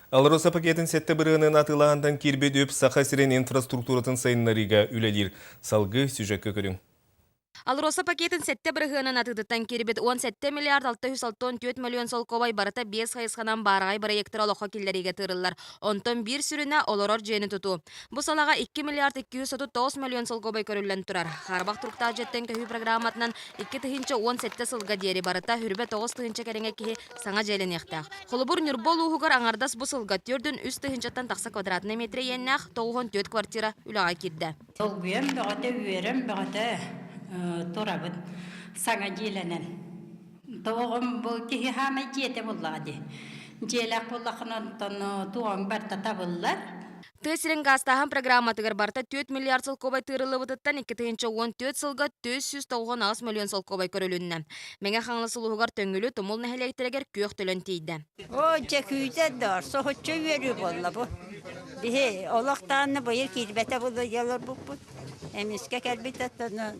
Алроса пакетін сетті бірігінің атылағандан кербе дөп сақа сирен инфраструктуратын сайынларыға үлелер. Салғы сюжетке көрің. Алроса пакетін сетте бірігінің атыдыттан кербет 17 миллиард 664 миллион солковай барыта 5 хайысқанан барағай проекттер олыққа келлеріге тырылар. Онтон бір сүріне олорор жені тұту. Бұл салаға 2 миллиард 239 миллион солковай көрілін тұрар. Харбақ тұрықта жеттен көйі программатынан 2 тыхынчы 17 сылға дері барыта хүрбе 9 тыхынчы кәріңе кейі саңа желін ектақ. Қолыбыр нүрбол уғығыр аңардас бұл сылға түрдің үст тыхынчаттан тақса квадратны метре еннақ 9 квартира үліға кирді. Турабыт саңа желенен. Тоғым бұл кеге хама жете бұллады. Желек бұллақынан туған барта табылар. Тесірін ғастаған программатығыр барта 4 миллиард сылқобай тырылы бұтыттан 2-14 сылға 490 миллион сылқобай көрілінні. Мәңе қаңлы сұлуғығар төңгілі тұмыл нәхелектірегер көк төлін тейді. О, жекүйді дұр, соғытшы өрі болы бұл. Бігі олақтағыны бұйыр келбәті бұлы елір бұл. Әмеске кәлбет әттіні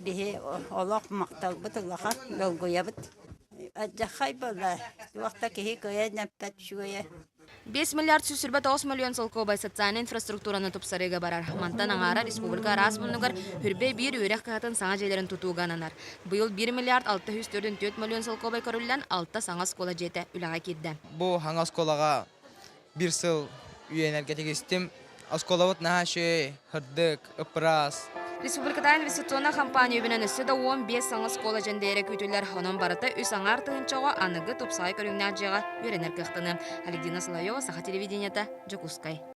бігі олақ мақтал бұт, олаға лөлгөйі бұт. Әджақай бұлы, уақта кеге көйе нәппәт шуе. 5 миллиард сүсірбе 9 миллион солқобай социальный инфраструктураны тұпсарыға барар. Мантан аңара республика рас бұнығыр хүрбе бір өрек қағатын саңа желерін тұтуғананар. Бұйыл 1 миллиард 604 миллион солқобай көрілден 6 саңа скола жеті үліға кетді. Бұл хаңа сколаға бір сыл үйенерге тегістім. Асколавыт нахаши, хырдык, ыпрас. Республикада инвестиционна компания өбінен үсі да 15 саңа скола жәндері көтілер хонын барыты үс аңар тұғынчаға анығы тұпсай көріңнәр жеға өренер кіқтіні. Александра Соловьева, Саха телевидениета, Джокускай.